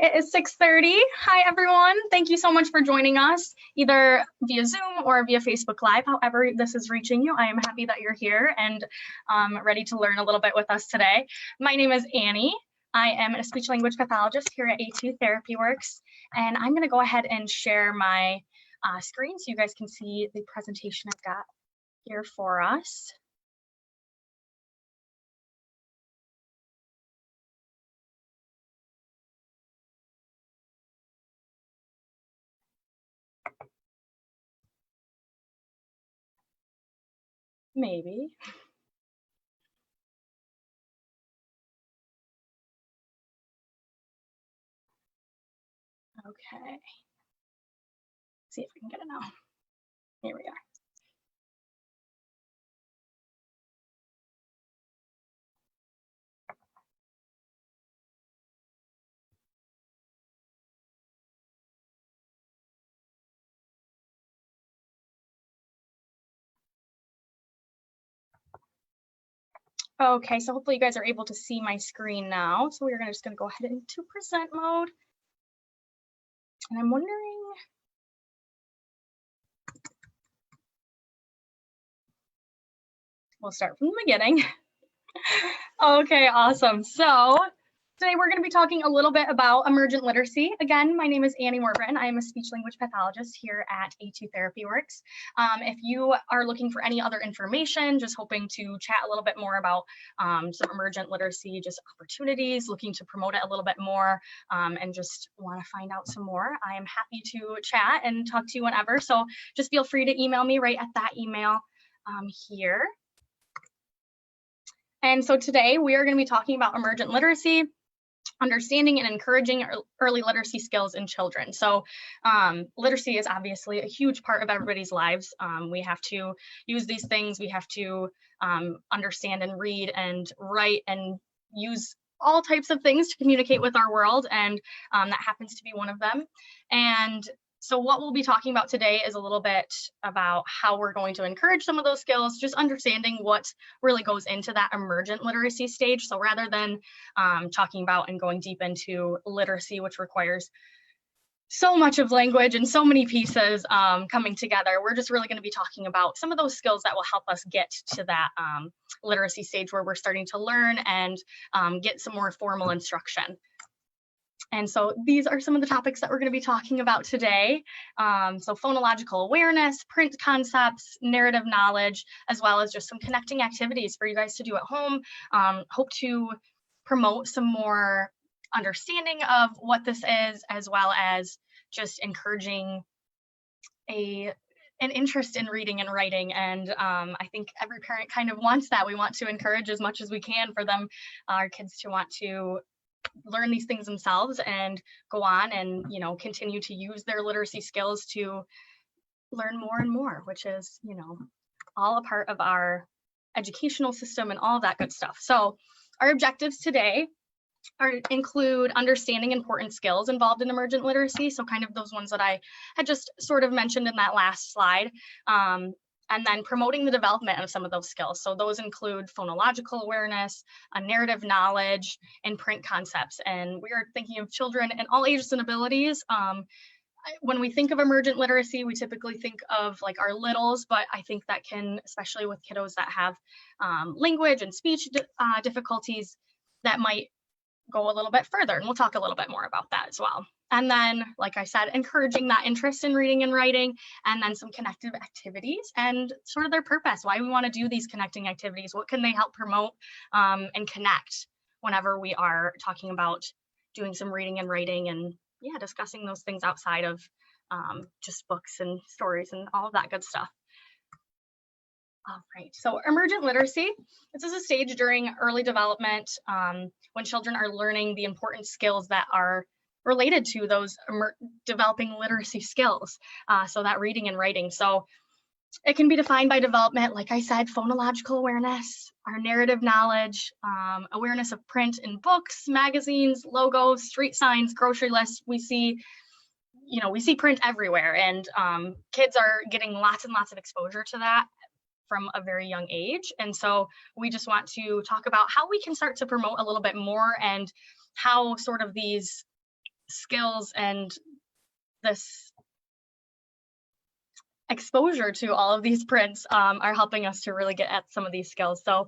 It is 6:30. Hi, everyone. Thank you so much for joining us, either via Zoom or via Facebook Live. However this is reaching you, I am happy that you're here and ready to learn a little bit with us today. My name is Annie. I am a speech-language pathologist here at A2 Therapy Works, and I'm going to go ahead and share my screen so you guys can see the presentation I've got here for us. Maybe. Okay. See if we can get it now. Here we are. Okay, so hopefully you guys are able to see my screen now. So we're just gonna go ahead into present mode. And I'm wondering, we'll start from the beginning. Okay, awesome. So today we're going to be talking a little bit about emergent literacy. Again, my name is Annie Warburton. I am a speech-language pathologist here at A2 Therapy Works. If you are looking for any other information, just hoping to chat a little bit more about some emergent literacy, just opportunities, looking to promote it a little bit more, and just want to find out some more, I am happy to chat and talk to you whenever. So just feel free to email me right at that email here. And so today we are going to be talking about emergent literacy, understanding and encouraging early literacy skills in children. So literacy is obviously a huge part of everybody's lives. We have to use these things. We have to understand and read and write and use all types of things to communicate with our world. And that happens to be one of them. And so what we'll be talking about today is a little bit about how we're going to encourage some of those skills, just understanding what really goes into that emergent literacy stage. So rather than talking about and going deep into literacy, which requires so much of language and so many pieces coming together, we're just really going to be talking about some of those skills that will help us get to that literacy stage where we're starting to learn and get some more formal instruction. And so these are some of the topics that we're going to be talking about today. So phonological awareness, print concepts, narrative knowledge, as well as just some connecting activities for you guys to do at home. Hope to promote some more understanding of what this is, as well as just encouraging an interest in reading and writing. And I think every parent kind of wants that. We want to encourage as much as we can for them, our kids, to want to learn these things themselves and go on and, you know, continue to use their literacy skills to learn more and more, which is, you know, all a part of our educational system and all of that good stuff. So our objectives today include understanding important skills involved in emergent literacy. So kind of those ones that I had just sort of mentioned in that last slide. And then promoting the development of some of those skills. So those include phonological awareness, narrative knowledge, and print concepts. And we are thinking of children in all ages and abilities. When we think of emergent literacy, we typically think of like our littles, but I think that can, especially with kiddos that have language and speech difficulties, that might go a little bit further. And we'll talk a little bit more about that as well. And then, like I said, encouraging that interest in reading and writing, and then some connective activities and sort of their purpose, why we want to do these connecting activities, what can they help promote and connect whenever we are talking about doing some reading and writing, and yeah, discussing those things outside of just books and stories and all of that good stuff. All right, so emergent literacy, this is a stage during early development when children are learning the important skills that are related to those developing literacy skills, so that reading and writing. So it can be defined by development, like I said, phonological awareness, our narrative knowledge, awareness of print in books, magazines, logos, street signs, grocery lists. We see, you know, we see print everywhere, and kids are getting lots and lots of exposure to that from a very young age. And so we just want to talk about how we can start to promote a little bit more, and how sort of these skills and this exposure to all of these prints are helping us to really get at some of these skills. So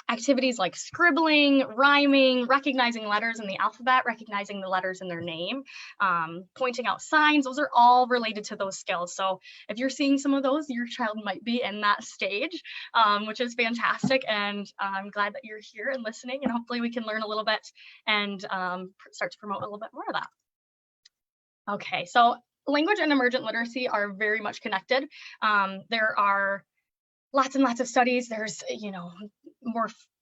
activities like scribbling, rhyming, recognizing letters in the alphabet, recognizing the letters in their name, pointing out signs, those are all related to those skills. So if you're seeing some of those, your child might be in that stage, which is fantastic. And I'm glad that you're here and listening, and hopefully we can learn a little bit and start to promote a little bit more of that. Okay, so language and emergent literacy are very much connected. There are lots and lots of studies. There's, you know,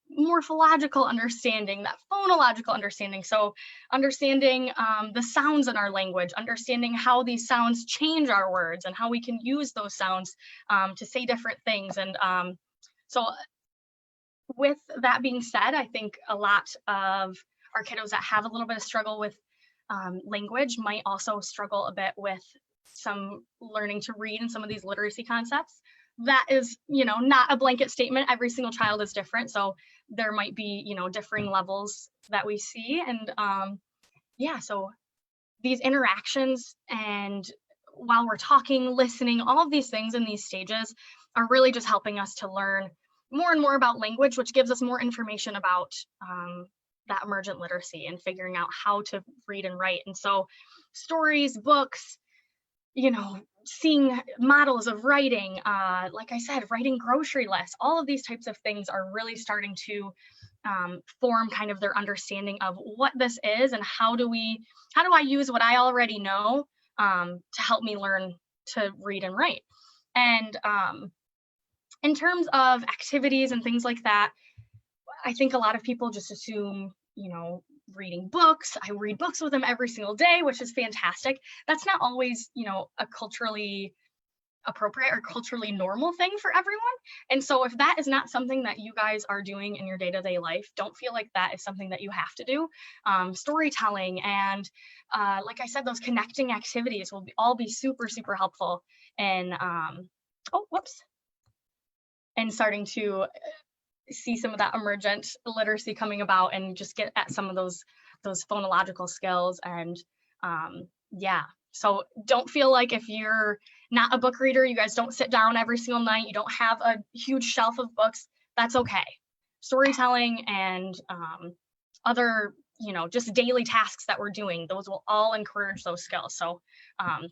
morphological understanding, that phonological understanding. So understanding the sounds in our language, understanding how these sounds change our words and how we can use those sounds to say different things. And so with that being said, I think a lot of our kiddos that have a little bit of struggle with language might also struggle a bit with some learning to read and some of these literacy concepts. That is, you know, not a blanket statement. Every single child is different. So there might be, you know, differing levels that we see. And yeah, so these interactions, and while we're talking, listening, all of these things in these stages are really just helping us to learn more and more about language, which gives us more information about that emergent literacy and figuring out how to read and write. And so stories, books, you know, seeing models of writing, like I said, writing grocery lists, all of these types of things are really starting to form kind of their understanding of what this is and how do I use what I already know to help me learn to read and write. And in terms of activities and things like that, I think a lot of people just assume, you know, reading books. I read books with them every single day, which is fantastic. That's not always, you know, a culturally appropriate or culturally normal thing for everyone. And so if that is not something that you guys are doing in your day-to-day life, don't feel like that is something that you have to do. Storytelling and like I said, those connecting activities will all be super, super helpful in and starting to see some of that emergent literacy coming about and just get at some of those phonological skills. And yeah, so don't feel like if you're not a book reader, you guys don't sit down every single night, you don't have a huge shelf of books, that's okay. Storytelling and other, you know, just daily tasks that we're doing, those will all encourage those skills. So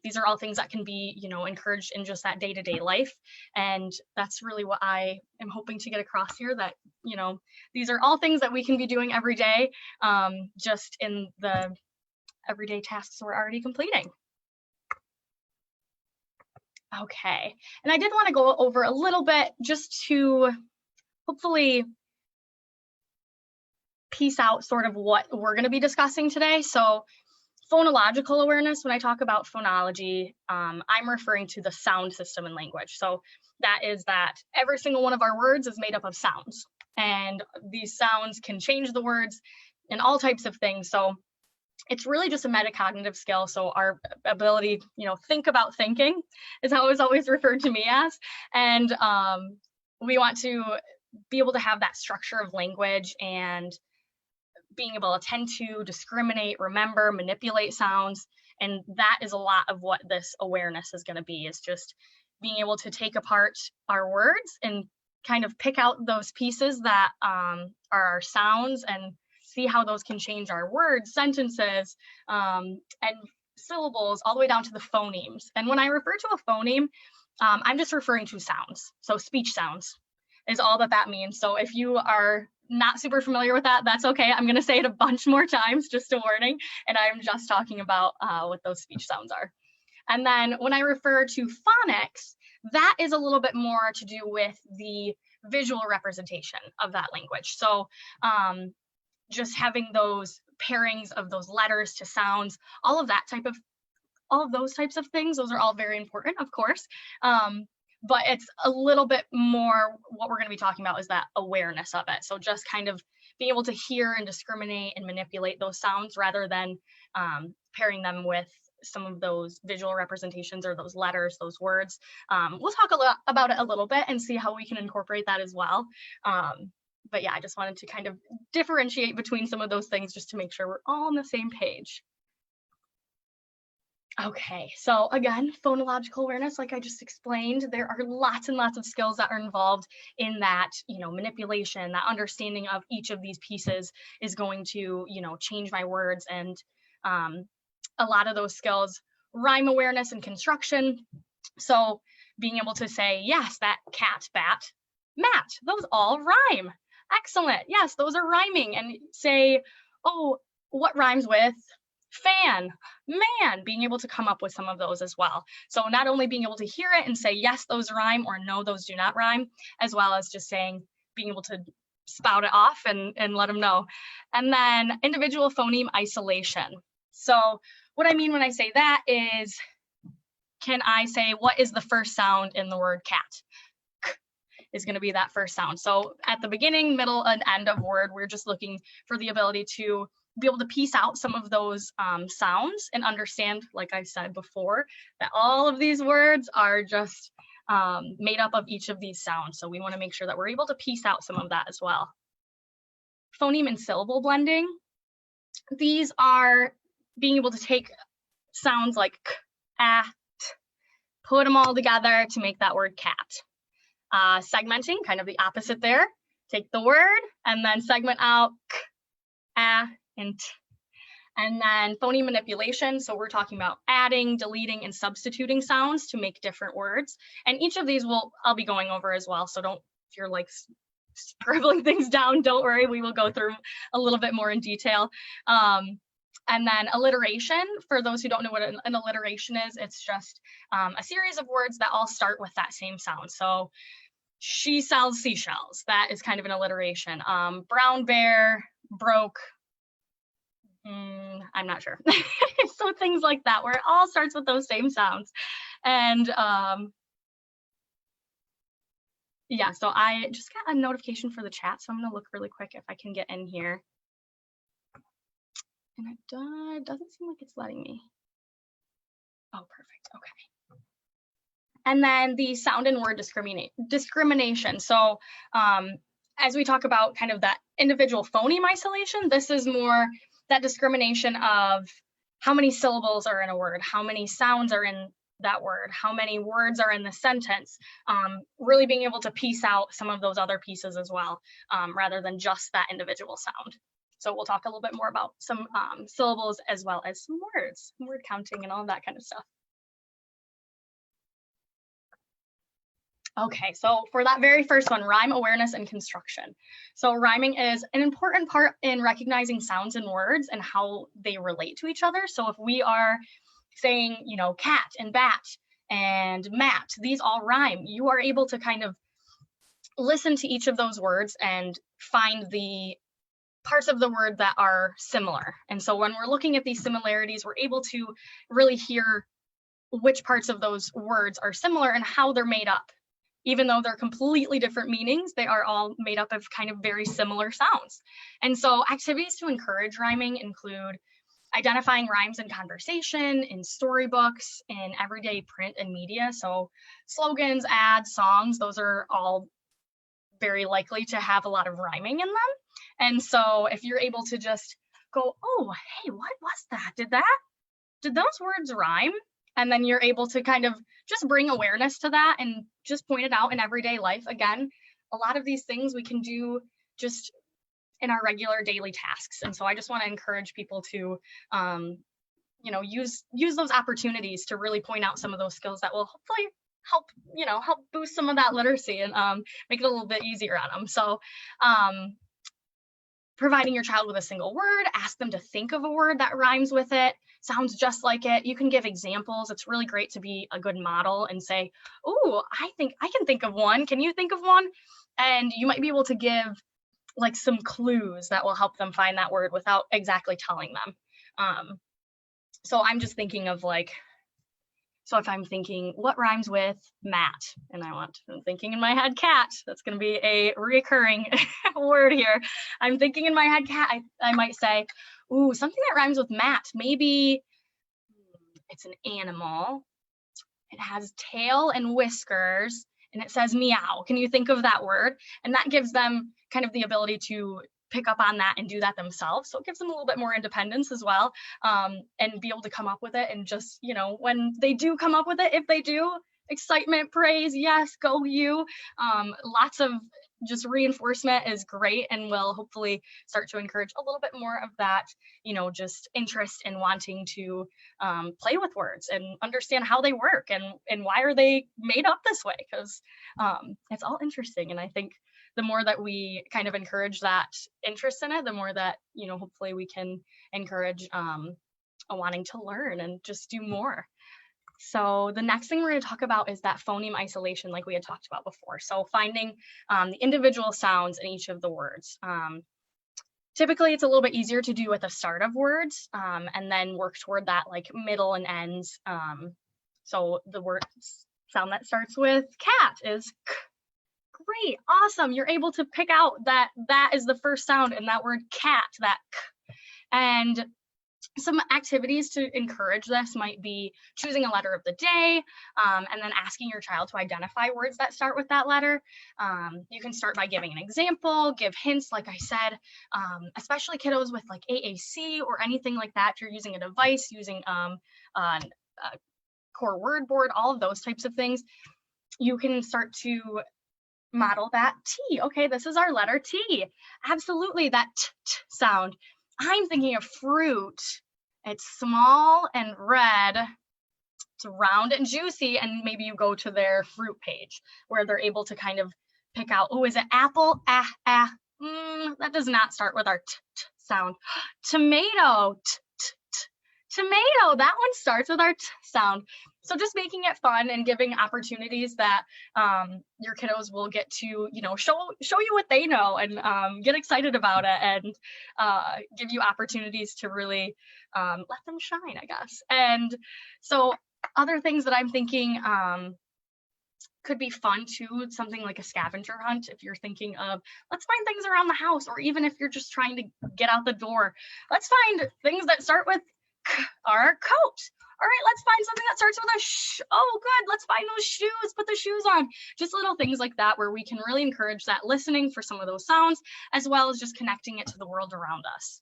these are all things that can be, you know, encouraged in just that day-to-day life. And that's really what I am hoping to get across here, that, you know, these are all things that we can be doing every day, just in the everyday tasks we're already completing. Okay, and I did want to go over a little bit just to hopefully piece out sort of what we're going to be discussing today. So phonological awareness, when I talk about phonology, I'm referring to the sound system in language. So that is that every single one of our words is made up of sounds, and these sounds can change the words and all types of things. So it's really just a metacognitive skill. So our ability, you know, think about thinking is how it's always referred to me as. And we want to be able to have that structure of language and being able to tend to discriminate, remember, manipulate sounds. And that is a lot of what this awareness is going to be, is just being able to take apart our words and kind of pick out those pieces that are our sounds and see how those can change our words, sentences, and syllables, all the way down to the phonemes. And when I refer to a phoneme, I'm just referring to sounds. So speech sounds is all that means. So if you are not super familiar with that, that's okay. I'm going to say it a bunch more times, just a warning. And I'm just talking about what those speech sounds are. And then when I refer to phonics, that is a little bit more to do with the visual representation of that language. So just having those pairings of those letters to sounds, all of those types of things, those are all very important, of course. But it's a little bit more, what we're going to be talking about is that awareness of it. So just kind of being able to hear and discriminate and manipulate those sounds rather than pairing them with some of those visual representations or those letters, those words. We'll talk about it a little bit and see how we can incorporate that as well. But yeah, I just wanted to kind of differentiate between some of those things just to make sure we're all on the same page. Okay, so again, phonological awareness, like I just explained, there are lots and lots of skills that are involved in that, manipulation, that understanding of each of these pieces is going to, change my words. And a lot of those skills, rhyme awareness and construction. So being able to say, yes, that cat, bat, mat, those all rhyme. Excellent. Yes, those are rhyming. And say, oh, what rhymes with fan, man, being able to come up with some of those as well. So not only being able to hear it and say, yes, those rhyme, or no, those do not rhyme, as well as just saying, being able to spout it off and let them know. And then individual phoneme isolation. So what I mean when I say that is, can I say, what is the first sound in the word cat? K is going to be that first sound. So at the beginning, middle, and end of word, we're just looking for the ability to be able to piece out some of those sounds and understand, like I said before, that all of these words are just made up of each of these sounds. So we want to make sure that we're able to piece out some of that as well. Phoneme and syllable blending. These are being able to take sounds like k, ah, t, put them all together to make that word cat. Segmenting, kind of the opposite there. Take the word and then segment out k, ah, and t. And then phoneme manipulation. So we're talking about adding, deleting, and substituting sounds to make different words. And each of these I'll be going over as well. So if you're like scribbling things down, don't worry, we will go through a little bit more in detail. And then alliteration, for those who don't know what an alliteration is, it's just a series of words that all start with that same sound. So she sells seashells, that is kind of an alliteration. Brown bear, broke, I'm not sure. So things like that, where it all starts with those same sounds. And yeah, so I just got a notification for the chat, so I'm gonna look really quick if I can get in here. And it doesn't seem like it's letting me. Oh, perfect, okay. And then the sound and word discrimination. So as we talk about kind of that individual phoneme isolation, this is more that discrimination of how many syllables are in a word, how many sounds are in that word, how many words are in the sentence, really being able to piece out some of those other pieces as well, rather than just that individual sound. So we'll talk a little bit more about some syllables as well as some words, word counting and all that kind of stuff. Okay, so for that very first one, rhyme awareness and construction. So rhyming is an important part in recognizing sounds and words and how they relate to each other. So if we are saying, cat and bat and mat, these all rhyme, you are able to kind of listen to each of those words and find the parts of the word that are similar. And so when we're looking at these similarities, we're able to really hear which parts of those words are similar and how they're made up. Even though they're completely different meanings, they are all made up of kind of very similar sounds. And so activities to encourage rhyming include identifying rhymes in conversation, in storybooks, in everyday print and media. So slogans, ads, songs, those are all very likely to have a lot of rhyming in them. And so if you're able to just go, oh, hey, what was that? Did those words rhyme? And then you're able to kind of just bring awareness to that and just point it out in everyday life. Again, a lot of these things we can do just in our regular daily tasks. And so I just want to encourage people to, use those opportunities to really point out some of those skills that will hopefully help boost some of that literacy and make it a little bit easier on them. So providing your child with a single word, ask them to think of a word that rhymes with it, sounds just like it. You can give examples. It's really great to be a good model and say, oh, I think I can think of one. Can you think of one? And you might be able to give like some clues that will help them find that word without exactly telling them. So I'm just thinking of so if I'm thinking, what rhymes with mat? And I'm thinking in my head, cat. That's going to be a recurring word here. I'm thinking in my head, cat. I might say, ooh, something that rhymes with mat. Maybe it's an animal. It has tail and whiskers, and it says meow. Can you think of that word? And that gives them kind of the ability to pick up on that and do that themselves. So it gives them a little bit more independence as well, and be able to come up with it. And just, you know, when they do come up with it, if they do, excitement, praise, yes, go you. Lots of just reinforcement is great, and will hopefully start to encourage a little bit more of that, you know, just interest in wanting to play with words and understand how they work, and why are they made up this way, because it's all interesting. And I think the more that we kind of encourage that interest in it, the more that, you know, hopefully we can encourage a wanting to learn and just do more. So the next thing we're going to talk about is that phoneme isolation, like we had talked about before. So finding the individual sounds in each of the words. Typically, it's a little bit easier to do at the start of words, and then work toward that like middle and ends. So the word sound that starts with cat is k. Great, awesome. You're able to pick out that that is the first sound in that word cat, that k. And some activities to encourage this might be choosing a letter of the day, and then asking your child to identify words that start with that letter. You can start by giving an example, give hints, like I said, especially kiddos with like AAC or anything like that. If you're using a device, using a core word board, all of those types of things, you can start to model that T. Okay, this is our letter T. Absolutely, that t sound. I'm thinking of fruit. It's small and red, it's round and juicy, and maybe you go to their fruit page where they're able to kind of pick out, oh, is it apple? That does not start with our t sound. Tomato, tomato, that one starts with our t sound. So just making it fun and giving opportunities that your kiddos will get to, you know, show you what they know, and get excited about it, and give you opportunities to really let them shine, I guess. And so other things that I'm thinking could be fun too, something like a scavenger hunt. If you're thinking of, let's find things around the house, or even if you're just trying to get out the door, let's find things that start with k, our coat. All right, let's find something that starts with a sh. Oh, good. Let's find those shoes. Put the shoes on. Just little things like that, where we can really encourage that listening for some of those sounds, as well as just connecting it to the world around us.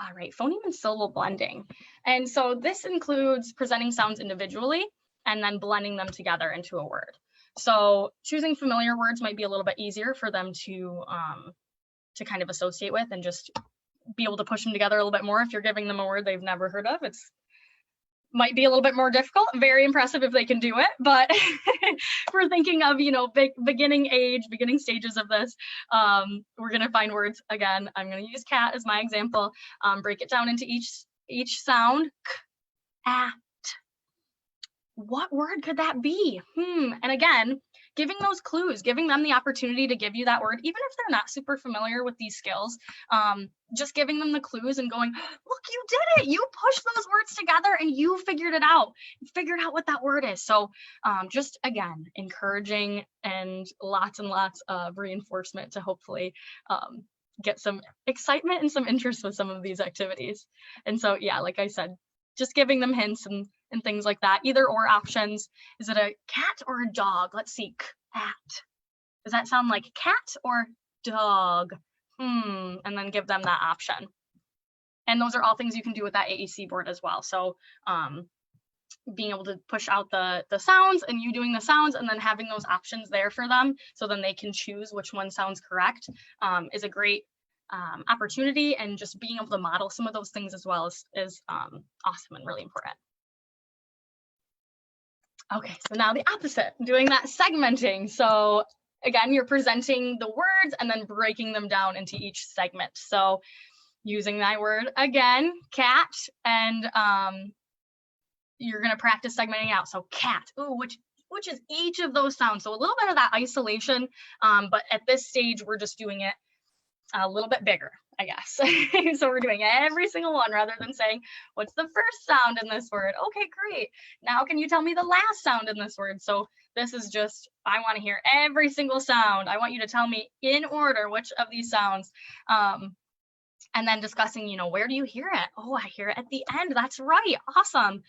All right, phoneme and syllable blending. And so this includes presenting sounds individually and then blending them together into a word. So choosing familiar words might be a little bit easier for them to kind of associate with, and just be able to push them together a little bit more. If you're giving them a word they've never heard of, it's might be a little bit more difficult. Very impressive if they can do it, but if we're thinking of, you know, beginning stages of this, we're going to find words. Again, I'm going to use cat as my example. Break it down into each sound. K, at. What word could that be? And again, giving those clues, giving them the opportunity to give you that word, even if they're not super familiar with these skills, just giving them the clues and going, look, you did it. You pushed those words together and you figured it out. You figured out what that word is. So just, again, encouraging and lots of reinforcement to hopefully get some excitement and some interest with some of these activities. And so, yeah, like I said, just giving them hints and things like that. Either or options. Is it a cat or a dog? Let's see. Cat. Does that sound like cat or dog? And then give them that option. And those are all things you can do with that AAC board as well. So being able to push out the sounds, and you doing the sounds, and then having those options there for them, so then they can choose which one sounds correct, is a great opportunity. And just being able to model some of those things as well is awesome and really important. Okay, so now the opposite, doing that segmenting. So again, you're presenting the words and then breaking them down into each segment. So using my word again, cat, and you're going to practice segmenting out. So cat, ooh, which is each of those sounds. So a little bit of that isolation, but at this stage, we're just doing it a little bit bigger, I guess. So we're doing every single one rather than saying, what's the first sound in this word? Okay, great. Now can you tell me the last sound in this word? So this is just, I want to hear every single sound. I want you to tell me in order which of these sounds. And then discussing, you know, where do you hear it? Oh, I hear it at the end. That's right. Awesome.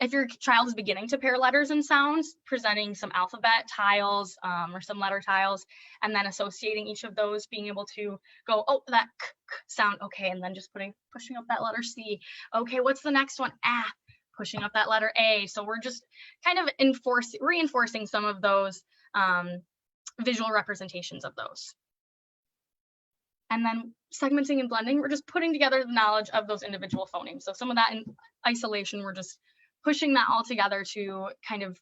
if your child is beginning to pair letters and sounds, presenting some alphabet tiles or some letter tiles, and then associating each of those, being able to go, oh, that k, k sound, okay, and then just pushing up that letter C. Okay, what's the next one? Ah, pushing up that letter A. So we're just kind of reinforcing some of those visual representations of those. And then segmenting and blending, we're just putting together the knowledge of those individual phonemes. So some of that in isolation, we're just pushing that all together to kind of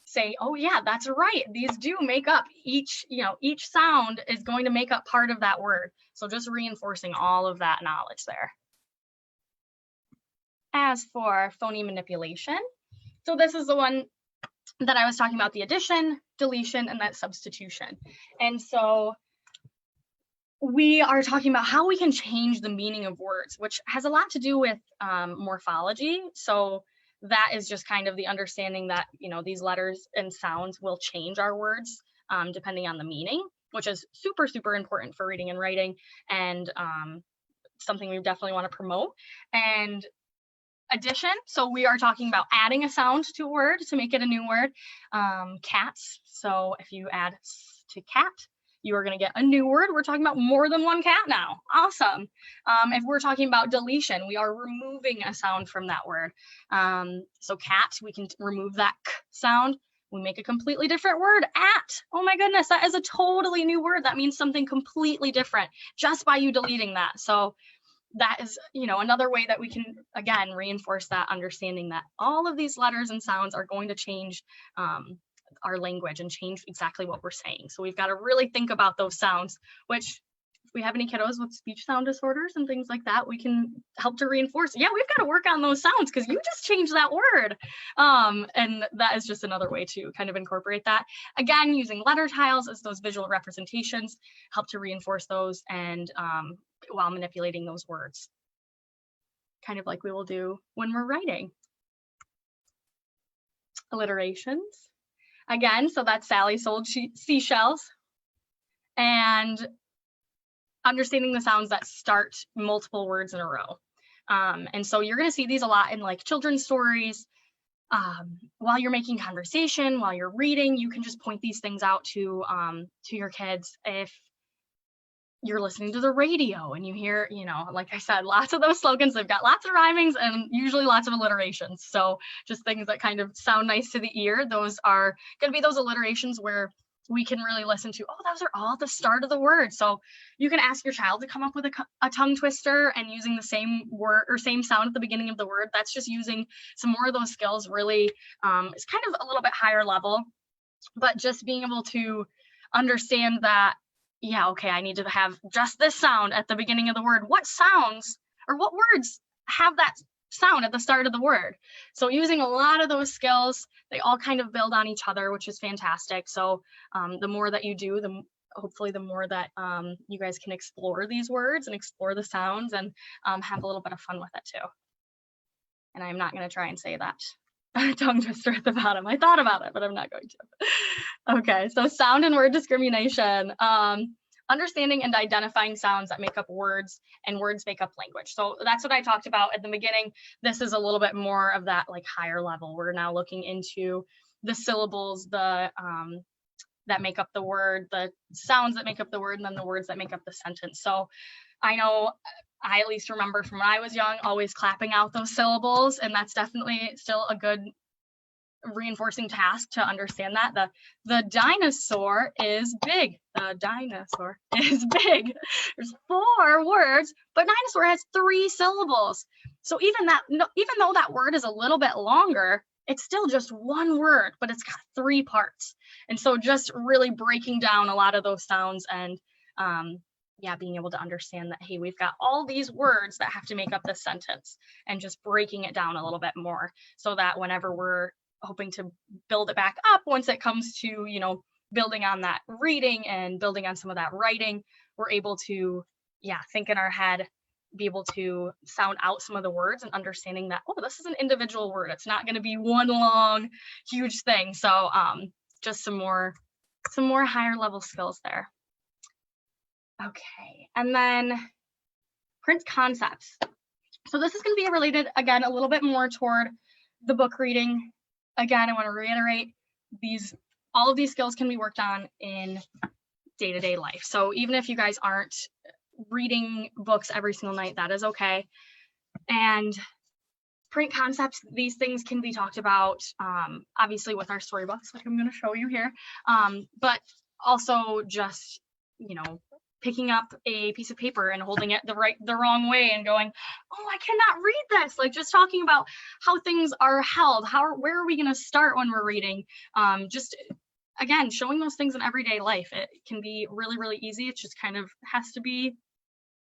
say, oh yeah, that's right. These do make up each sound is going to make up part of that word. So just reinforcing all of that knowledge there. As for phoneme manipulation, so this is the one that I was talking about, the addition, deletion, and that substitution. And so we are talking about how we can change the meaning of words, which has a lot to do with morphology. So that is just kind of the understanding that, these letters and sounds will change our words depending on the meaning, which is super, super important for reading and writing, and something we definitely want to promote. And addition, so we are talking about adding a sound to a word to make it a new word. Cats, so if you add to cat, you are going to get a new word. We're talking about more than one cat now. Awesome. If we're talking about deletion, we are removing a sound from that word. So cat, we can remove that k sound. We make a completely different word, at. Oh my goodness, that is a totally new word. That means something completely different just by you deleting that. So that is, another way that we can, again, reinforce that understanding that all of these letters and sounds are going to change our language and change exactly what we're saying. So we've got to really think about those sounds, which if we have any kiddos with speech sound disorders and things like that, we can help to reinforce, yeah, we've got to work on those sounds because you just changed that word. And that is just another way to kind of incorporate that. Again, using letter tiles as those visual representations, help to reinforce those and while manipulating those words, kind of like we will do when we're writing. Alliterations. Again, so that's Sally sold seashells, and understanding the sounds that start multiple words in a row. And so you're going to see these a lot in like children's stories. While you're making conversation, while you're reading, you can just point these things out to your kids. If you're listening to the radio and you hear, like I said, lots of those slogans, they've got lots of rhymings and usually lots of alliterations. So just things that kind of sound nice to the ear, those are going to be those alliterations where we can really listen to, oh, those are all the start of the word. So you can ask your child to come up with a tongue twister and using the same word or same sound at the beginning of the word. That's just using some more of those skills. Really, it's kind of a little bit higher level, but just being able to understand that, yeah, okay, I need to have just this sound at the beginning of the word. What sounds or what words have that sound at the start of the word? So using a lot of those skills, they all kind of build on each other, which is fantastic. So the more that you do, hopefully the more that you guys can explore these words and explore the sounds and have a little bit of fun with it too. And I'm not going to try and say that tongue twister at the bottom. I thought about it, but I'm not going to. Okay, so sound and word discrimination. Understanding and identifying sounds that make up words and words make up language. So that's what I talked about at the beginning. This is a little bit more of that like higher level. We're now looking into the syllables, that make up the word, the sounds that make up the word, and then the words that make up the sentence. So I know I at least remember from when I was young, always clapping out those syllables, and that's definitely still a good reinforcing task to understand that. The dinosaur is big. The dinosaur is big. There's 4 words, but dinosaur has 3 syllables. So even though that word is a little bit longer, it's still just one word, but it's got 3 parts. And so just really breaking down a lot of those sounds and yeah, being able to understand that, hey, we've got all these words that have to make up this sentence, and just breaking it down a little bit more so that whenever we're hoping to build it back up, once it comes to, building on that reading and building on some of that writing, we're able to, yeah, think in our head, be able to sound out some of the words and understanding that, oh, this is an individual word. It's not going to be one long, huge thing. So just some more higher level skills there. Okay, and then print concepts. So this is going to be related, again, a little bit more toward the book reading, again, I want to reiterate, all of these skills can be worked on in day-to-day life. So even if you guys aren't reading books every single night, that is okay. And print concepts, these things can be talked about, obviously with our storybooks, which I'm going to show you here, but also just, you know, picking up a piece of paper and holding it the wrong way and going, oh, I cannot read this. Like, just talking about how things are held, where are we going to start when we're reading? Just, again, showing those things in everyday life. It can be really, really easy. It just kind of has to be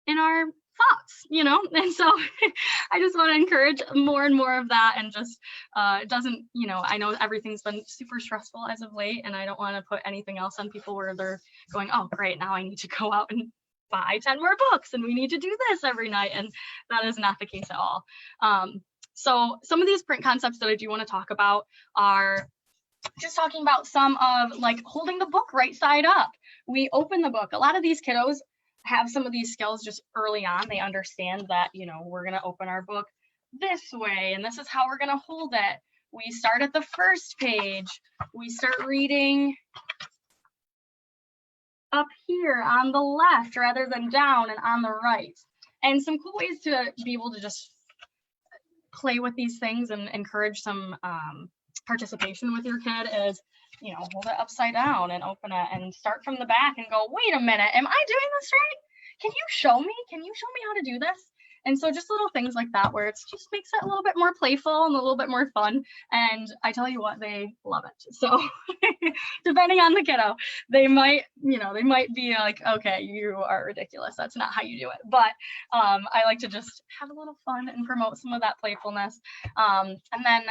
in our thoughts, you know? And so I just want to encourage more and more of that, and just it doesn't, you know, I know everything's been super stressful as of late, and I don't want to put anything else on people where they're going, oh great, now I need to go out and buy 10 more books and we need to do this every night, and that is not the case at all. So some of these print concepts that I do want to talk about are just talking about some of, like, holding the book right side up. We open the book. A lot of these kiddos have some of these skills just early on. They understand that, you know, we're going to open our book this way, and this is how we're going to hold it. We start at the first page. We start reading up here on the left rather than down and on the right. And some cool ways to be able to just play with these things and encourage some participation with your kid is, you know, hold it upside down and open it and start from the back and go, wait a minute, am I doing this right? Can you show me? Can you show me how to do this? And so just little things like that, where it just makes it a little bit more playful and a little bit more fun. And I tell you what, they love it. So depending on the kiddo, they might, you know, they might be like, okay, you are ridiculous. That's not how you do it. But I like to just have a little fun and promote some of that playfulness. And then,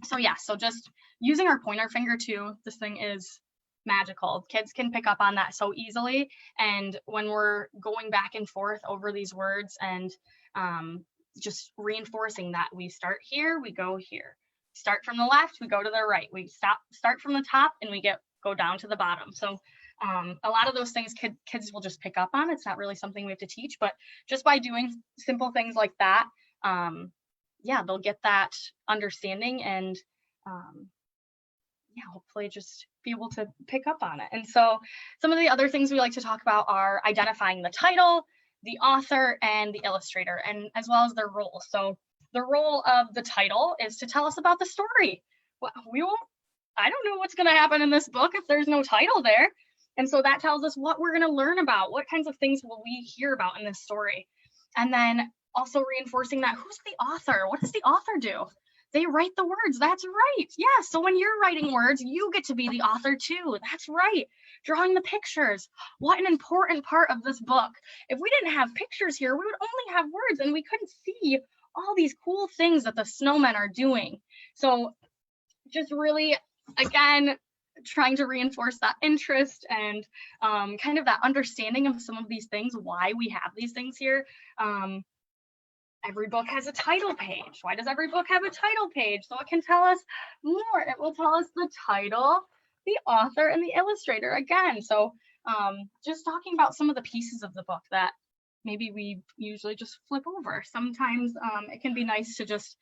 so yeah, so just using our pointer finger too, this thing is magical. Kids can pick up on that so easily. And when we're going back and forth over these words and just reinforcing that, we start here, we go here. Start from the left, we go to the right. We start from the top and we go down to the bottom. So a lot of those things kids will just pick up on. It's not really something we have to teach, but just by doing simple things like that, yeah, they'll get that understanding and yeah, hopefully just be able to pick up on it. And so some of the other things we like to talk about are identifying the title, the author, and the illustrator, and as well as their role. So the role of the title is to tell us about the story. Well, I don't know what's going to happen in this book if there's no title there. And so that tells us what we're going to learn about, what kinds of things will we hear about in this story. And then also reinforcing that, who's the author? What does the author do? They write the words. That's right. Yeah. So when you're writing words, you get to be the author too. That's right. Drawing the pictures. What an important part of this book. If we didn't have pictures here, we would only have words and we couldn't see all these cool things that the snowmen are doing. So just really, again, trying to reinforce that interest and kind of that understanding of some of these things, why we have these things here. Every book has a title page. Why does every book have a title page? So it can tell us more. It will tell us the title, the author, and the illustrator again. So just talking about some of the pieces of the book that maybe we usually just flip over. Sometimes it can be nice to just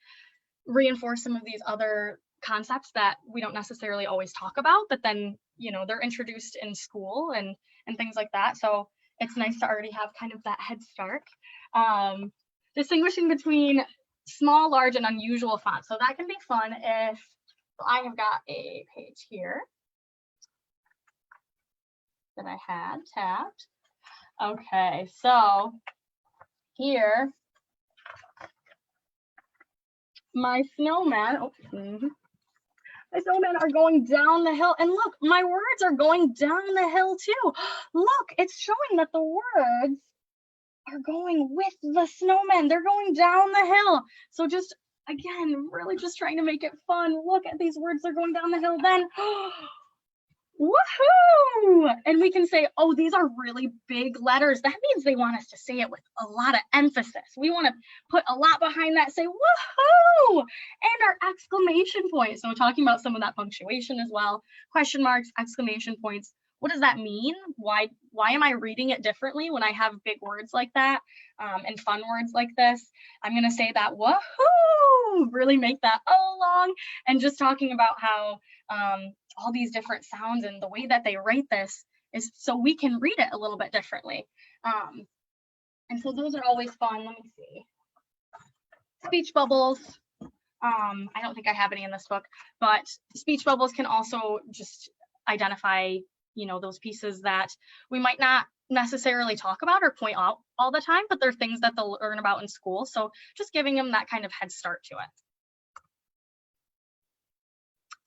reinforce some of these other concepts that we don't necessarily always talk about, but then, you know, they're introduced in school and things like that. So it's nice to already have kind of that head start. Distinguishing between small, large, and unusual fonts. So that can be fun if I have got a page here that I had tabbed. Okay, so here, my snowmen, my snowmen are going down the hill. And look, my words are going down the hill too. Look, it's showing that the words are going with the snowmen. They're going down the hill. So just, again, really just trying to make it fun. Look at these words. They're going down the hill. Then, woohoo! And we can say, oh, these are really big letters. That means they want us to say it with a lot of emphasis. We want to put a lot behind that, say, woohoo! And our exclamation points. So we're talking about some of that punctuation as well. Question marks, exclamation points. what does that mean? Why am I reading it differently when I have big words like that and fun words like this? I'm going to say that woohoo, really make that oh long, and just talking about how all these different sounds and the way that they write this is so we can read it a little bit differently. And so those are always fun. Let me see. Speech bubbles. I don't think I have any in this book, but speech bubbles can also just identify, you know, those pieces that we might not necessarily talk about or point out all the time, but they're things that they'll learn about in school. So just giving them that kind of head start to it.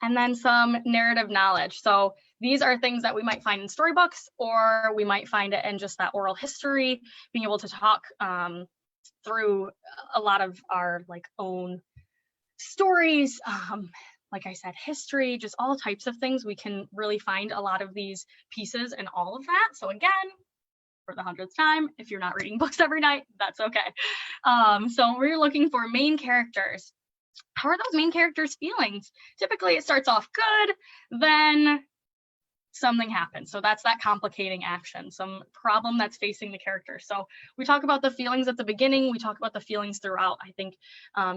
And then some narrative knowledge. So these are things that we might find in storybooks, or we might find it in just that oral history, being able to talk through a lot of our like own stories, like I said, history, just all types of things. We can really find a lot of these pieces in all of that. So again, for the 100th time, if you're not reading books every night, that's okay. So we're looking for main characters. How are those main characters' feelings? Typically it starts off good, then something happens. So that's that complicating action, some problem that's facing the character. So we talk about the feelings at the beginning, we talk about the feelings throughout. I think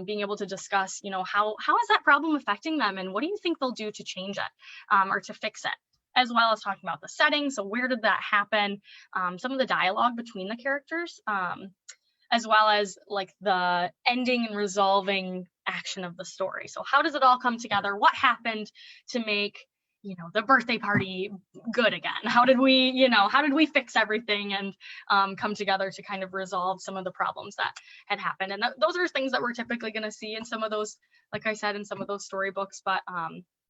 being able to discuss, you know, how is that problem affecting them, and what do you think they'll do to change it or to fix it, as well as talking about the setting. So where did that happen? Some of the dialogue between the characters, as well as like the ending and resolving action of the story. So how does it all come together? What happened to make, you know, the birthday party good again? How did we fix everything and come together to kind of resolve some of the problems that had happened? And those are things that we're typically going to see in some of those, like I said, in some of those storybooks, but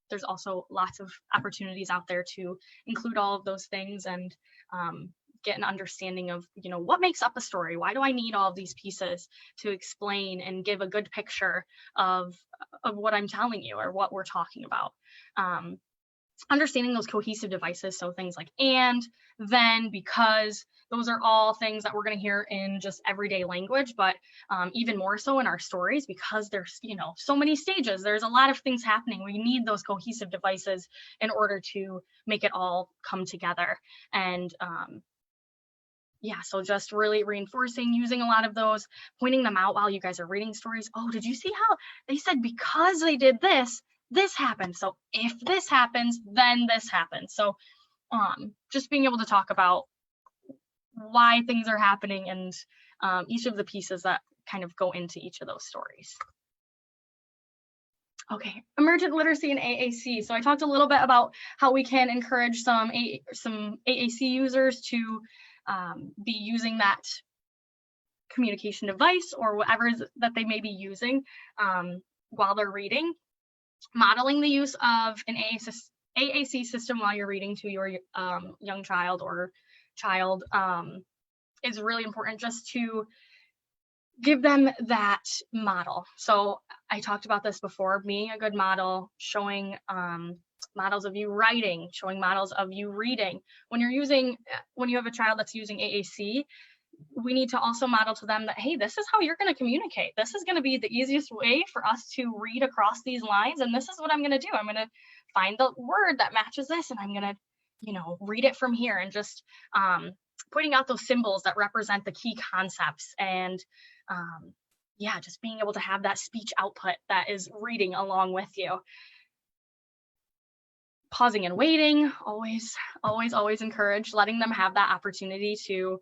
there's also lots of opportunities out there to include all of those things and get an understanding of, you know, what makes up a story? Why do I need all of these pieces to explain and give a good picture of what I'm telling you or what we're talking about? Understanding those cohesive devices, so things like and, then, because, those are all things that we're going to hear in just everyday language, but even more so in our stories, because there's, you know, so many stages, there's a lot of things happening. We need those cohesive devices in order to make it all come together. And yeah, so just really reinforcing, using a lot of those, pointing them out while you guys are reading stories. Oh, did you see how they said because they did this, this happened? So if this happens, then this happens. So just being able to talk about why things are happening and each of the pieces that kind of go into each of those stories. Okay, emergent literacy and AAC. So I talked a little bit about how we can encourage some AAC users to be using that communication device or whatever that they may be using while they're reading. Modeling the use of an AAC system while you're reading to your young child or child is really important, just to give them that model. So I talked about this before, being a good model, showing models of you writing, showing models of you reading. When you have a child that's using AAC, we need to also model to them that, hey, this is how you're going to communicate. This is going to be the easiest way for us to read across these lines. And this is what I'm going to do. I'm going to find the word that matches this, and I'm going to, you know, read it from here, and just pointing out those symbols that represent the key concepts. And yeah, just being able to have that speech output that is reading along with you. Pausing and waiting, always encourage, letting them have that opportunity to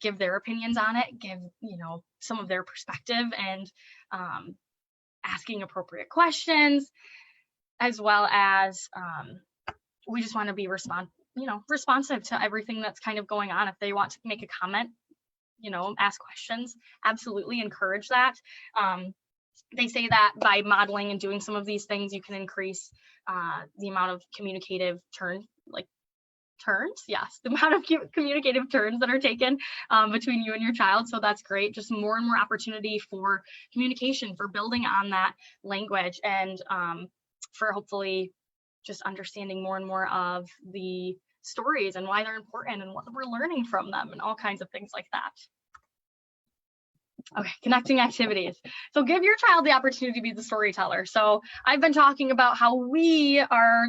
give their opinions on it, give, you know, some of their perspective, and asking appropriate questions, as well as we just want to be responsive to everything that's kind of going on. If they want to make a comment, you know, ask questions, absolutely encourage that. They say that by modeling and doing some of these things, you can increase the amount of communicative turns, the amount of communicative turns that are taken between you and your child. So that's great. Just more and more opportunity for communication, for building on that language, and for hopefully just understanding more and more of the stories and why they're important and what we're learning from them and all kinds of things like that. Okay, connecting activities. So give your child the opportunity to be the storyteller. So I've been talking about how we are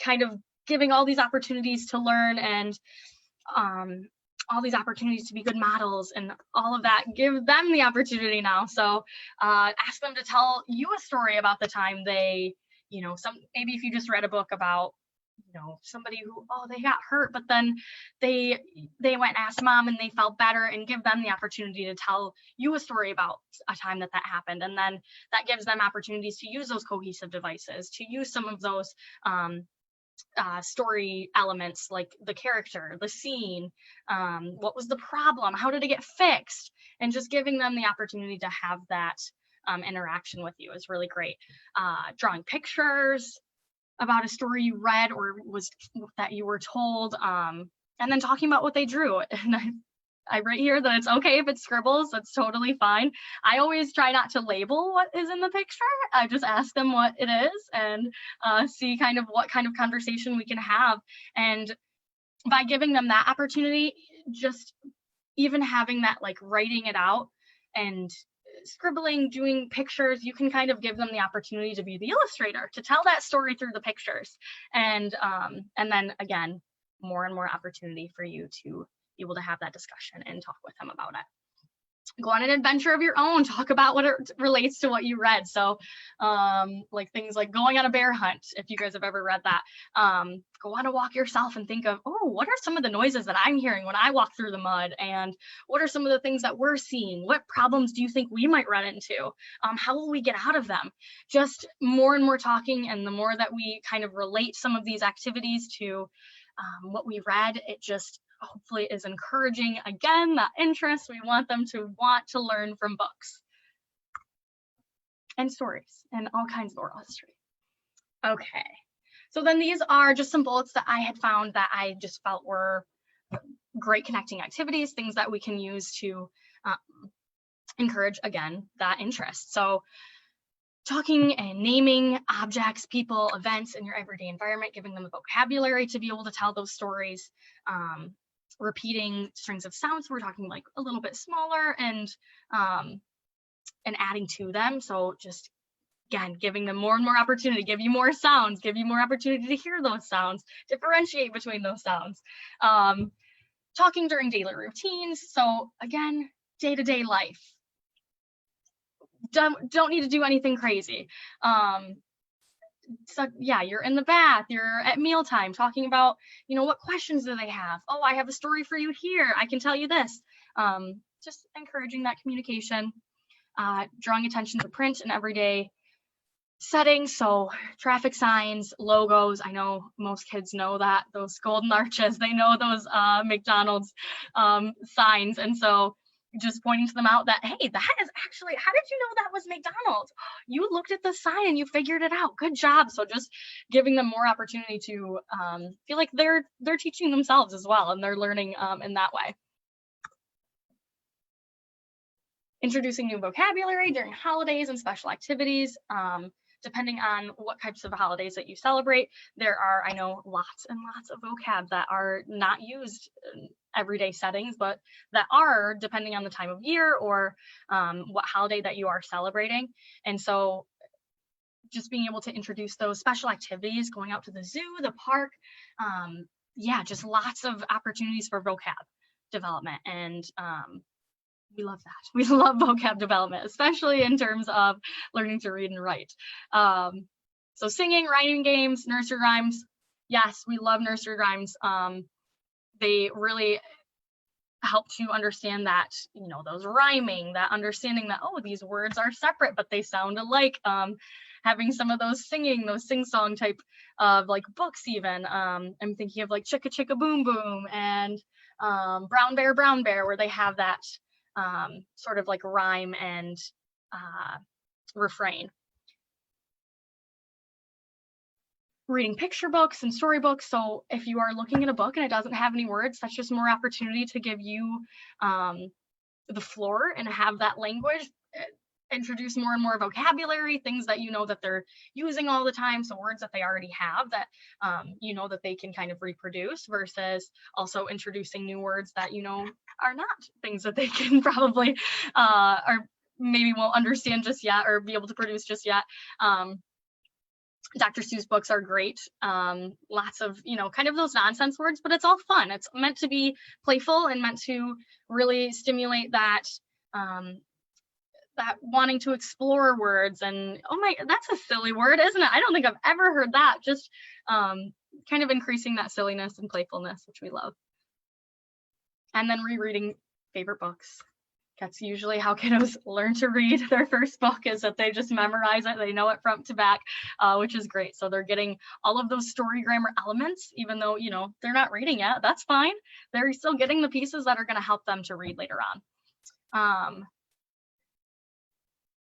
kind of giving all these opportunities to learn and all these opportunities to be good models and all of that. Give them the opportunity now. So ask them to tell you a story about the time they, maybe if you just read a book about, somebody who, they got hurt, but then they went and asked mom and they felt better, and give them the opportunity to tell you a story about a time that happened. And then that gives them opportunities to use those cohesive devices, to use some of those story elements like the character, the scene, what was the problem, how did it get fixed, and just giving them the opportunity to have that interaction with you is really great. Drawing pictures about a story you read or that you were told, and then talking about what they drew. And I write here that it's okay if it's scribbles, that's totally fine. I always try not to label what is in the picture. I just ask them what it is and see kind of what kind of conversation we can have. And by giving them that opportunity, just even having that, like writing it out and scribbling, doing pictures, you can kind of give them the opportunity to be the illustrator, to tell that story through the pictures. And then again, more and more opportunity for you to be able to have that discussion and talk with them about it. Go on an adventure of your own, talk about what it relates to what you read. So like things like going on a bear hunt, if you guys have ever read that. Go on a walk yourself and think of, what are some of the noises that I'm hearing when I walk through the mud? And what are some of the things that we're seeing? What problems do you think we might run into? How will we get out of them? Just more and more talking, and the more that we kind of relate some of these activities to what we read, it just hopefully is encouraging, again, that interest. We want them to want to learn from books and stories and all kinds of oral history. Okay, so then these are just some bullets that I had found that I just felt were great connecting activities, things that we can use to encourage, again, that interest. So talking and naming objects, people, events in your everyday environment, giving them the vocabulary to be able to tell those stories. Repeating strings of sounds, we're talking like a little bit smaller, and adding to them. So just, again, giving them more and more opportunity, give you more sounds, give you more opportunity to hear those sounds, differentiate between those sounds. Talking during daily routines. So again, day-to-day life. Don't need to do anything crazy. So yeah, you're in the bath, you're at mealtime, talking about, what questions do they have? Oh, I have a story for you here, I can tell you this. Just encouraging that communication, drawing attention to print in everyday settings. So traffic signs, logos, I know most kids know that, those golden arches, they know those McDonald's signs. And so just pointing to them out that, hey, that is actually, how did you know that was McDonald's? You looked at the sign and you figured it out. Good job. So just giving them more opportunity to feel like they're teaching themselves as well, and they're learning in that way. Introducing new vocabulary during holidays and special activities. Depending on what types of holidays that you celebrate, there are, I know, lots and lots of vocab that are not used in everyday settings, but that are, depending on the time of year or what holiday that you are celebrating. And so just being able to introduce those special activities, going out to the zoo, the park, yeah, just lots of opportunities for vocab development. And we love that. We love vocab development, especially in terms of learning to read and write. So singing, writing games, nursery rhymes. Yes, we love nursery rhymes. They really help to understand that, those rhyming, that understanding that, these words are separate, but they sound alike. Having some of those singing, those sing-song type of like books even. I'm thinking of like Chicka Chicka Boom Boom and Brown Bear, where they have that sort of like rhyme and refrain. Reading picture books and storybooks. So if you are looking at a book and it doesn't have any words, that's just more opportunity to give you the floor and have that language. Introduce more and more vocabulary, things that that they're using all the time, so words that they already have that that they can kind of reproduce, versus also introducing new words that are not things that they can probably or maybe won't understand just yet or be able to produce just yet. Dr. Seuss books are great. Lots of, kind of those nonsense words, but it's all fun. It's meant to be playful and meant to really stimulate that that wanting to explore words. And oh my, that's a silly word, isn't it? I don't think I've ever heard that. Just kind of increasing that silliness and playfulness, which we love. And then rereading favorite books. That's usually how kiddos learn to read their first book, is that they just memorize it. They know it front to back, which is great. So they're getting all of those story grammar elements, even though, they're not reading yet. That's fine. They're still getting the pieces that are going to help them to read later on.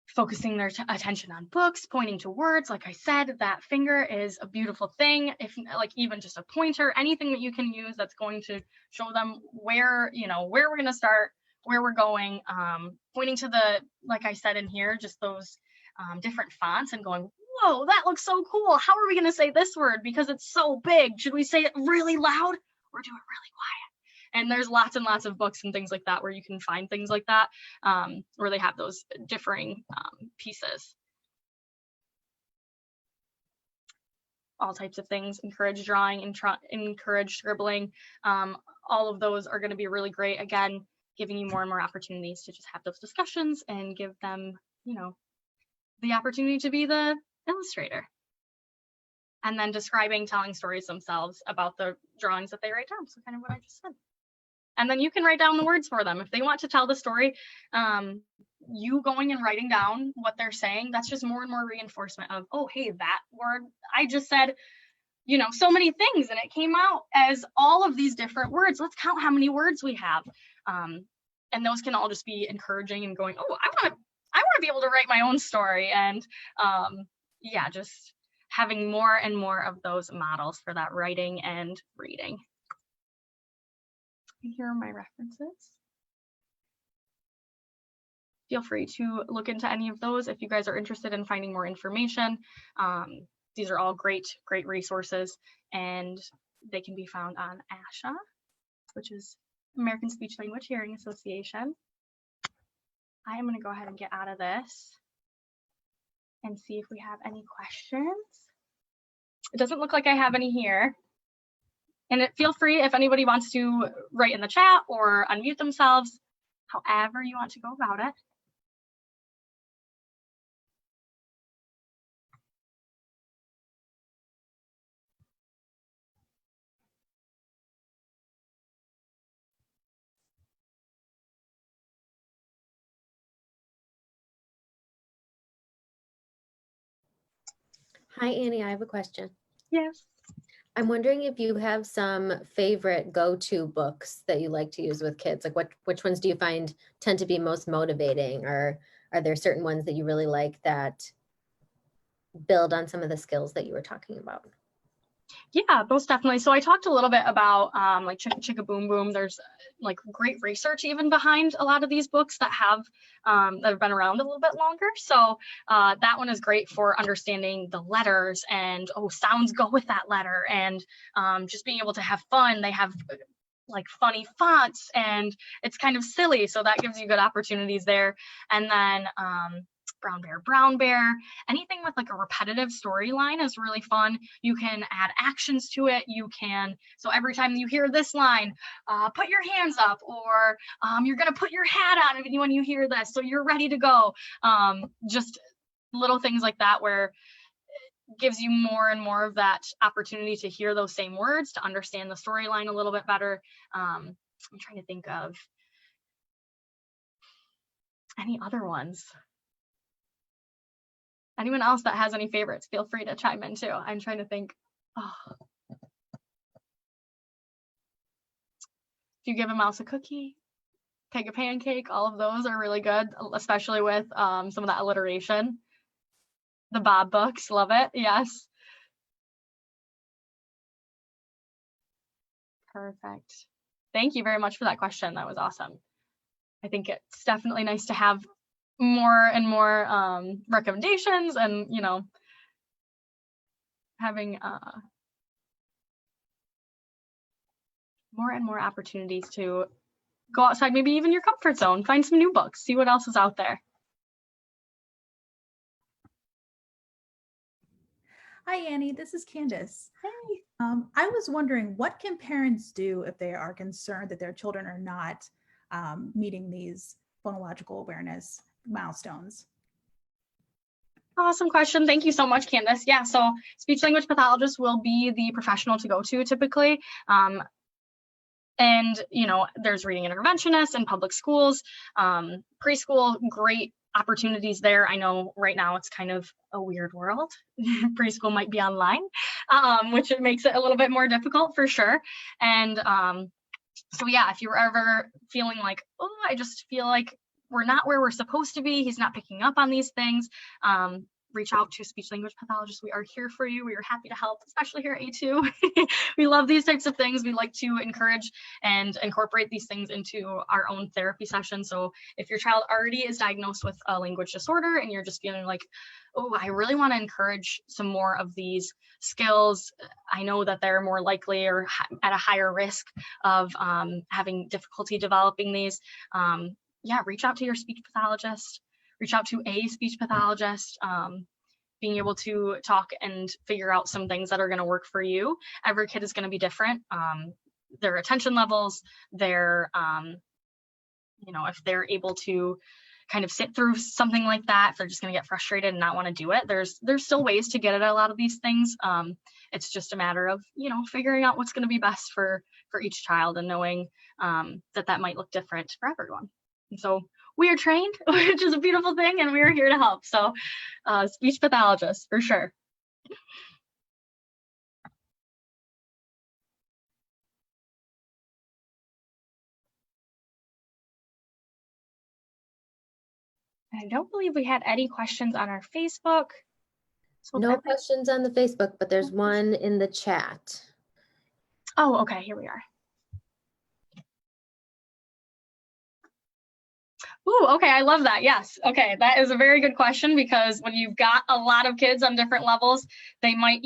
Focusing their attention on books, pointing to words. Like I said, that finger is a beautiful thing. If like even just a pointer, anything that you can use that's going to show them where, where we're going to start, where we're going, pointing to the, like I said in here, just those different fonts and going, whoa, that looks so cool. How are we going to say this word? Because it's so big. Should we say it really loud or do it really quiet? And there's lots and lots of books and things like that where you can find things like that, where they have those differing pieces. All types of things, encourage drawing, encourage scribbling. All of those are going to be really great. Again, giving you more and more opportunities to just have those discussions and give them, the opportunity to be the illustrator. And then describing, telling stories themselves about the drawings that they write down. So kind of what I just said. And then you can write down the words for them. If they want to tell the story, you going and writing down what they're saying, that's just more and more reinforcement of, oh, hey, that word, I just said, so many things and it came out as all of these different words. Let's count how many words we have. And those can all just be encouraging and going, oh, I want to be able to write my own story. And yeah, just having more and more of those models for that writing and reading. Here are my references. Feel free to look into any of those if you guys are interested in finding more information. These are all great resources, and they can be found on ASHA, which is American Speech Language Hearing Association. I am going to go ahead and get out of this and see if we have any questions. It doesn't look like I have any here. And feel free if anybody wants to write in the chat or unmute themselves, however you want to go about it. Hi, Annie, I have a question. Yes. I'm wondering if you have some favorite go-to books that you like to use with kids. Like which ones do you find tend to be most motivating, or are there certain ones that you really like that build on some of the skills that you were talking about? Yeah, most definitely. So I talked a little bit about like Chicka Chicka Boom Boom. There's like great research even behind a lot of these books that have been around a little bit longer. So that one is great for understanding the letters and sounds go with that letter, and just being able to have fun. They have like funny fonts and it's kind of silly, so that gives you good opportunities there. And then Brown Bear, anything with like a repetitive storyline is really fun. You can add actions to it. You can, so every time you hear this line, put your hands up, or you're gonna put your hat on when you hear this, so you're ready to go. Just little things like that where it gives you more and more of that opportunity to hear those same words, to understand the storyline a little bit better. I'm trying to think of any other ones. Anyone else that has any favorites, feel free to chime in too. I'm trying to think. If you give a mouse a cookie, pig a pancake, all of those are really good, especially with some of that alliteration. The Bob books, love it, yes. Perfect. Thank you very much for that question. That was awesome. I think it's definitely nice to have more and more recommendations, and having more and more opportunities to go outside, maybe even your comfort zone, find some new books, see what else is out there. Hi, Annie. This is Candace. Hey. I was wondering, what can parents do if they are concerned that their children are not meeting these phonological awareness milestones? Awesome question. Thank you so much, Candace. Yeah, so speech language pathologist will be the professional to go to typically. And, there's reading interventionists in public schools, preschool, great opportunities there. I know right now it's kind of a weird world. Preschool might be online, which it makes it a little bit more difficult for sure. And so yeah, if you're ever feeling like, oh, I just feel like we're not where we're supposed to be, he's not picking up on these things, reach out to speech language pathologists. We are here for you. We are happy to help, especially here at A2. We love these types of things. We like to encourage and incorporate these things into our own therapy session. So if your child already is diagnosed with a language disorder and you're just feeling like, oh, I really want to encourage some more of these skills, I know that they're more likely or at a higher risk of having difficulty developing these, yeah, reach out to your speech pathologist. Reach out to a speech pathologist, being able to talk and figure out some things that are going to work for you. Every kid is going to be different. Their attention levels, their, if they're able to kind of sit through something like that, if they're just going to get frustrated and not want to do it, there's still ways to get at a lot of these things. It's just a matter of, figuring out what's going to be best for each child and knowing that might look different for everyone. And so we are trained, which is a beautiful thing, and we are here to help. So speech pathologist for sure. I don't believe we had any questions on our Facebook. So no questions on the Facebook, but there's one in the chat. Oh, okay, here we are. Ooh, okay, I love that. Yes. Okay, that is a very good question, because when you've got a lot of kids on different levels, they might,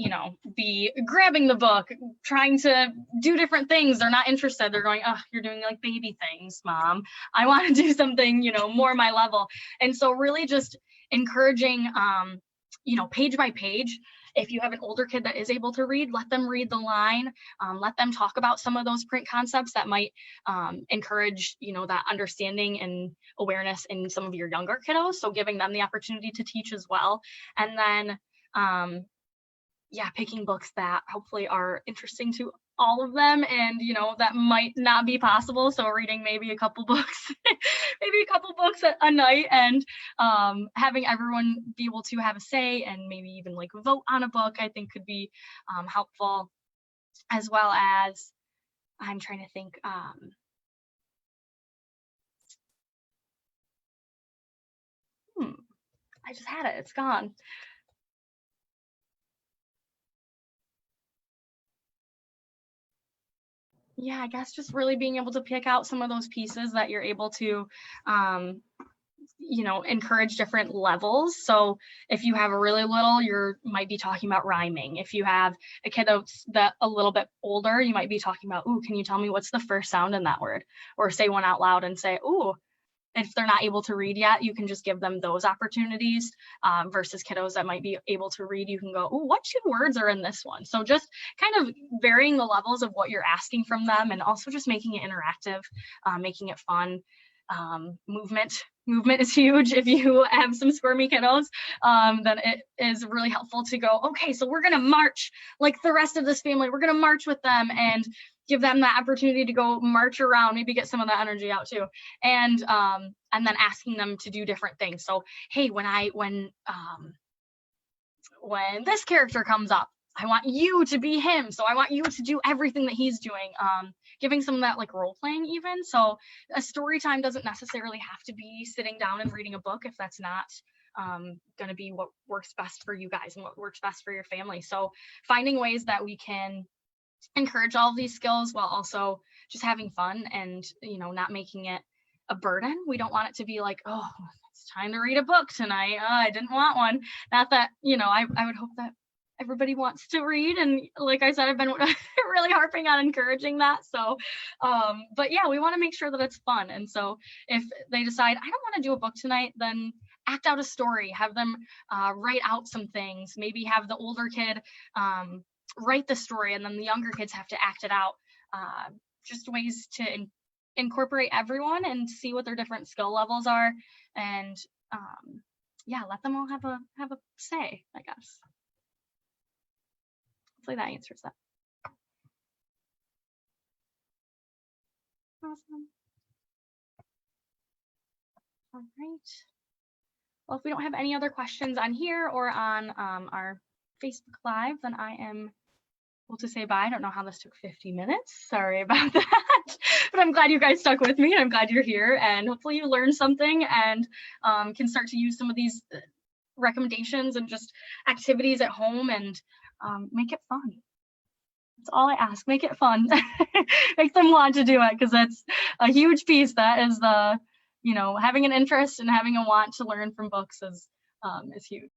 be grabbing the book, trying to do different things. They're not interested. They're going, oh, you're doing like baby things, Mom. I want to do something, more my level. And so really just encouraging, page by page. If you have an older kid that is able to read, let them read the line, let them talk about some of those print concepts that might encourage, that understanding and awareness in some of your younger kiddos. So giving them the opportunity to teach as well. And then, picking books that hopefully are interesting to all of them, and that might not be possible, so reading maybe a couple books a night, and having everyone be able to have a say and maybe even like vote on a book, I think could be helpful, as well as, I'm trying to think, I just had it, it's gone. Yeah, I guess just really being able to pick out some of those pieces that you're able to, encourage different levels. So if you have a really little, you might be talking about rhyming. If you have a kid that's a little bit older, you might be talking about, ooh, can you tell me what's the first sound in that word? Or say one out loud and say, ooh. If they're not able to read yet, you can just give them those opportunities, versus kiddos that might be able to read. You can go, oh, what 2 words are in this one? So just kind of varying the levels of what you're asking from them, and also just making it interactive, making it fun. Movement is huge. If you have some squirmy kiddos, then it is really helpful to go, okay, so we're gonna march like the rest of this family. We're gonna march with them and give them that opportunity to go march around, maybe get some of that energy out too. And then asking them to do different things. So, hey, when this character comes up, I want you to be him. So I want you to do everything that he's doing. Giving some of that like role playing even. So a story time doesn't necessarily have to be sitting down and reading a book if that's not going to be what works best for you guys and what works best for your family. So finding ways that we can encourage all of these skills while also just having fun and, not making it a burden. We don't want it to be like, oh, it's time to read a book tonight. Oh, I didn't want one. Not that, I would hope that everybody wants to read. And like I said, I've been really harping on encouraging that. So, but yeah, we want to make sure that it's fun. And so if they decide, I don't want to do a book tonight, then act out a story, have them write out some things, maybe have the older kid write the story and then the younger kids have to act it out. Just ways to incorporate everyone and see what their different skill levels are, and yeah, let them all have a say, I guess. Hopefully that answers that. Awesome. All right. Well, if we don't have any other questions on here or on our Facebook Live, then I am able to say bye. I don't know how this took 50 minutes. Sorry about that. But I'm glad you guys stuck with me. I'm glad you're here, and hopefully you learned something and can start to use some of these recommendations and just activities at home and make it fun. That's all I ask. Make it fun. Make them want to do it, because that's a huge piece. That is the, having an interest and having a want to learn from books is huge.